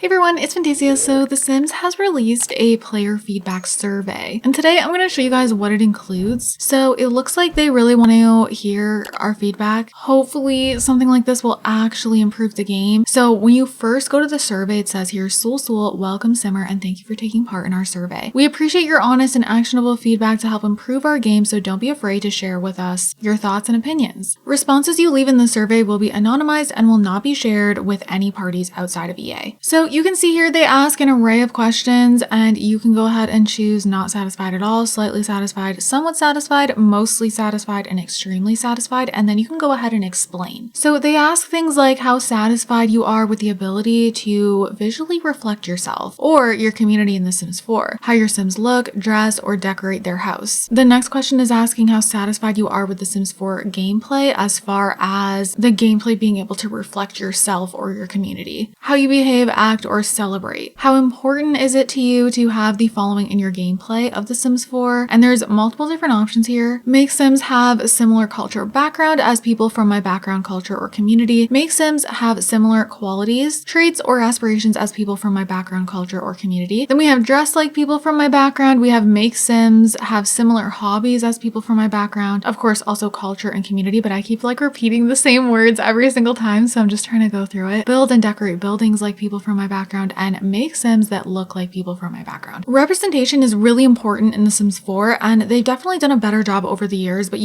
Hey everyone, it's Fantasia. So The Sims has released a player feedback survey, and today I'm going to show you guys what it includes. So it looks like they really want to hear our feedback. Hopefully something like this will actually improve the game. So when you first go to the survey, it says here, Sul, welcome Simmer, and thank you for taking part in our survey. We appreciate your honest and actionable feedback to help improve our game, so don't be afraid to share with us your thoughts and opinions. Responses you leave in the survey will be anonymized and will not be shared with any parties outside of EA. So you can see here they ask an array of questions, and you can go ahead and choose not satisfied at all, slightly satisfied, somewhat satisfied, mostly satisfied, and extremely satisfied, and then you can go ahead and explain. So they ask things like how satisfied you are with the ability to visually reflect yourself or your community in The Sims 4, how your Sims look, dress, or decorate their house. The next question is asking how satisfied you are with The Sims 4 gameplay as far as the gameplay being able to reflect yourself or your community, how you behave, act, or celebrate. How important is it to you to have the following in your gameplay of The Sims 4? And there's multiple different options here. Make Sims have a similar culture background as people from my background, culture, or community. Make Sims have similar qualities, traits, or aspirations as people from my background, culture, or community. Then we have dress like people from my background. We have make Sims have similar hobbies as people from my background. Of course, also culture and community, but I keep repeating the same words every single time, so I'm just trying to go through it. Build and decorate buildings like people from my background, and make Sims that look like people from my background. Representation is really important in The Sims 4, and they've definitely done a better job over the years, but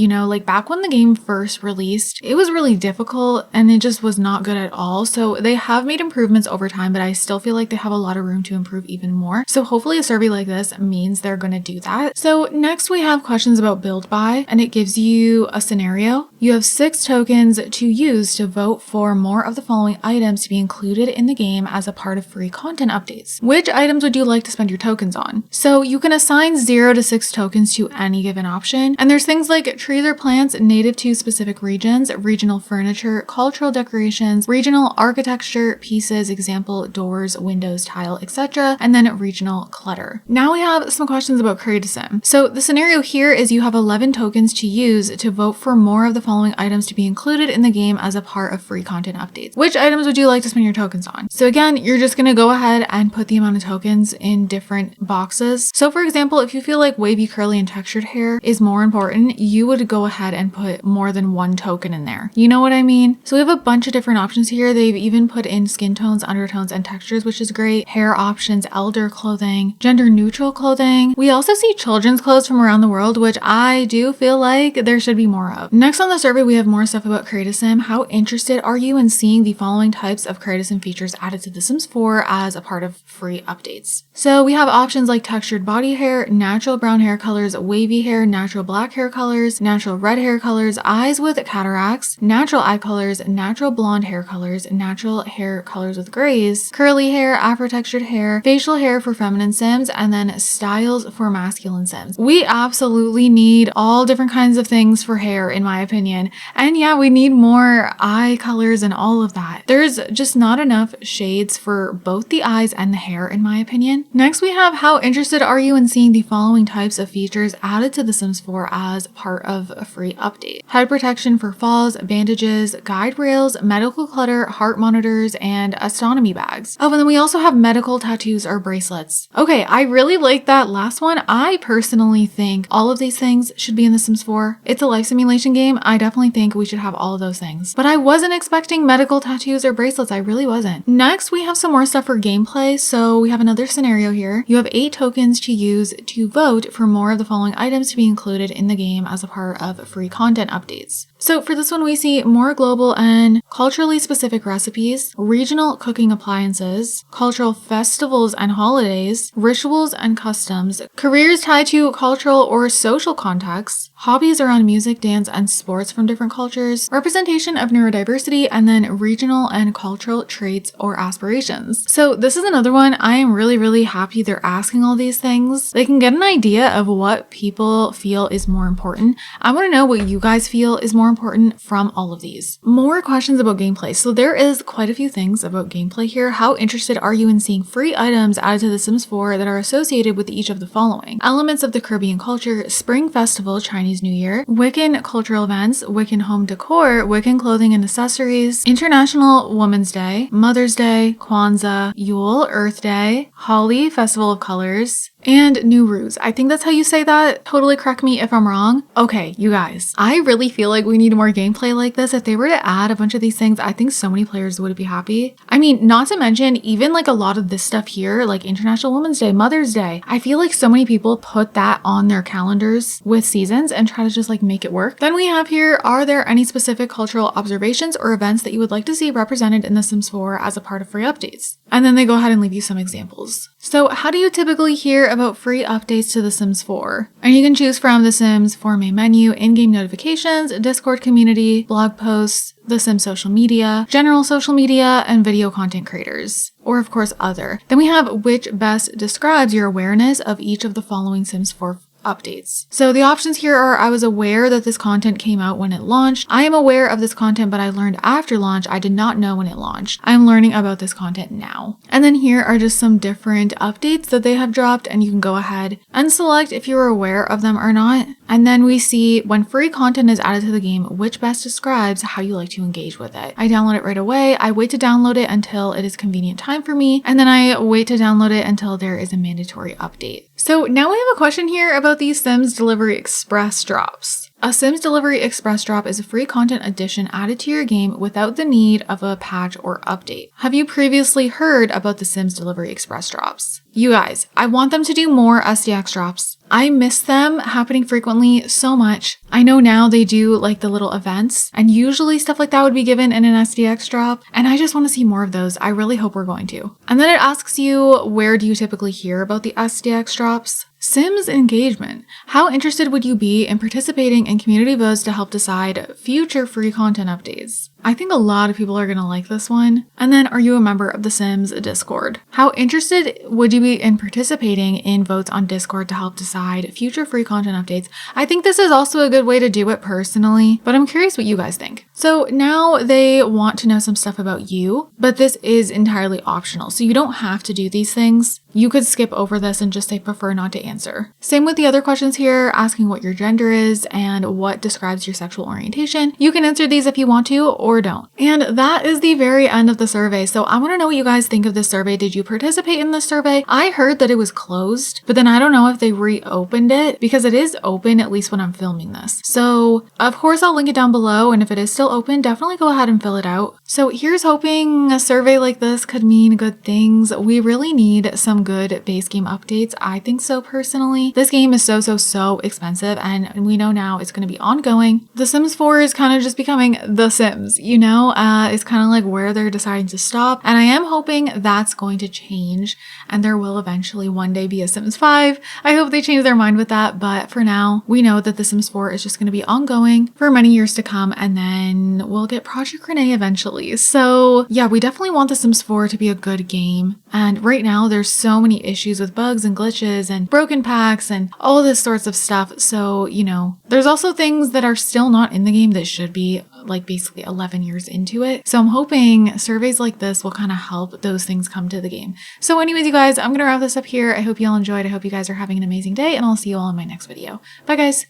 back when the game first released, it was really difficult and it just was not good at all. So they have made improvements over time, but I still feel like they have a lot of room to improve even more. So hopefully a survey like this means they're going to do that. So next we have questions about build by, and it gives you a scenario. You have 6 tokens to use to vote for more of the following items to be included in the game as a part of free content updates. Which items would you like to spend your tokens on? So you can assign 0 to 6 tokens to any given option. And there's things like trees or plants native to specific regions, regional furniture, cultural decorations, regional architecture pieces, example, doors, windows, tile, etc. And then regional clutter. Now we have some questions about Create a Sim. So the scenario here is you have 11 tokens to use to vote for more of the following items to be included in the game as a part of free content updates. Which items would you like to spend your tokens on? So again, you're just going to go ahead and put the amount of tokens in different boxes. So for example, if you feel like wavy, curly, and textured hair is more important, you would go ahead and put more than 1 token in there. You know what I mean? So we have a bunch of different options here. They've even put in skin tones, undertones, and textures, which is great. Hair options, elder clothing, gender neutral clothing. We also see children's clothes from around the world, which I do feel like there should be more of. Next on the survey, we have more stuff about Create a Sim. How interested are you in seeing the following types of Create a Sim features added to The Sims 4 as a part of free updates? So we have options like textured body hair, natural brown hair colors, wavy hair, natural black hair colors, natural red hair colors, eyes with cataracts, natural eye colors, natural blonde hair colors, natural hair colors with grays, curly hair, afro textured hair, facial hair for feminine Sims, and then styles for masculine Sims. We absolutely need all different kinds of things for hair, in my opinion. And yeah, we need more eye colors and all of that. There's just not enough shades for both the eyes and the hair, in my opinion. Next, we have how interested are you in seeing the following types of features added to The Sims 4 as part of a free update? Head protection for falls, bandages, guide rails, medical clutter, heart monitors, and astronomy bags. Oh, and then we also have medical tattoos or bracelets. Okay, I really like that last one. I personally think all of these things should be in The Sims 4. It's a life simulation game. I definitely think we should have all of those things. But I wasn't expecting medical tattoos or bracelets. I really wasn't. Next, we have some more stuff for gameplay. So we have another scenario here. You have 8 tokens to use to vote for more of the following items to be included in the game as a part of free content updates. So for this one, we see more global and culturally specific recipes, regional cooking appliances, cultural festivals and holidays, rituals and customs, careers tied to cultural or social contexts, hobbies around music, dance, and sports from different cultures, representation of neurodiversity, and then regional and cultural traits or aspirations. So this is another one. I am really happy they're asking all these things. They can get an idea of what people feel is more important. I want to know what you guys feel is more important from all of these. More questions about gameplay. So there is quite a few things about gameplay here. How interested are you in seeing free items added to The Sims 4 that are associated with each of the following? Elements of the Caribbean culture, Spring Festival, Chinese Chinese New Year, Wiccan cultural events, Wiccan home decor, Wiccan clothing and accessories, International Women's Day, Mother's Day, Kwanzaa, Yule, Earth Day, Holi, Festival of Colors, and Nowruz. I think that's how you say that. Totally correct me if I'm wrong. Okay, you guys, I really feel like we need more gameplay like this. If they were to add a bunch of these things, I think so many players would be happy. I mean, not to mention even like a lot of this stuff here, like International Women's Day, Mother's Day. I feel like so many people put that on their calendars with seasons and try to just like make it work. Then we have here, are there any specific cultural observations or events that you would like to see represented in The Sims 4 as a part of free updates? And then they go ahead and leave you some examples. So how do you typically hear about free updates to The Sims 4? And you can choose from The Sims 4 main menu, in-game notifications, Discord community, blog posts, The Sims social media, general social media, and video content creators. Or of course other. Then we have which best describes your awareness of each of the following Sims 4 updates. So the options here are: I was aware that this content came out when it launched. I am aware of this content, but I learned after launch. I did not know when it launched. I'm learning about this content now. And then here are just some different updates that they have dropped, and you can go ahead and select if you're aware of them or not. And then we see when free content is added to the game, which best describes how you like to engage with it. I download it right away. I wait to download it until it is convenient time for me. And then I wait to download it until there is a mandatory update. So now we have a question here about these Sims Delivery Express drops. A Sims Delivery Express drop is a free content addition added to your game without the need of a patch or update. Have you previously heard about the Sims Delivery Express drops? You guys, I want them to do more SDX drops. I miss them happening frequently so much. I know now they do like the little events, and usually stuff like that would be given in an SDX drop, and I just want to see more of those. I really hope we're going to. And then it asks you, where do you typically hear about the SDX drops? Sims engagement. How interested would you be in participating in community votes to help decide future free content updates? I think a lot of people are going to like this one. And then, are you a member of the Sims Discord? How interested would you be in participating in votes on Discord to help decide future free content updates? I think this is also a good way to do it personally, but I'm curious what you guys think. So now they want to know some stuff about you, but this is entirely optional. So you don't have to do these things. You could skip over this and just say prefer not to answer. Same with the other questions here, asking what your gender is and what describes your sexual orientation. You can answer these if you want to or don't. And that is the very end of the survey. So I want to know what you guys think of this survey. Did you participate in this survey? I heard that it was closed, but then I don't know if they reopened it because it is open, at least when I'm filming this. So of course I'll link it down below, and if it is still open, definitely go ahead and fill it out. So here's hoping a survey like this could mean good things. We really need some good base game updates. I think so personally. This game is so expensive, and we know now it's going to be ongoing. The Sims 4 is kind of just becoming The Sims, you know? It's kind of like where they're deciding to stop, and I am hoping that's going to change and there will eventually one day be a Sims 5. I hope they change their mind with that, but for now, we know that The Sims 4 is just going to be ongoing for many years to come, and then we'll get Project Renee eventually. So yeah, we definitely want The Sims 4 to be a good game, and right now there's so many issues with bugs and glitches and broken packs and all this sorts of stuff. So, you know, there's also things that are still not in the game that should be, like basically 11 years into it. So I'm hoping surveys like this will kind of help those things come to the game. So anyways, you guys, I'm gonna wrap this up here. I hope you all enjoyed. I hope you guys are having an amazing day, and I'll see you all in my next video. Bye guys.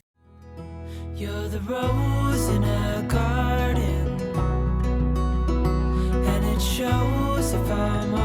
You're the rose in a garden, and it shows if I'm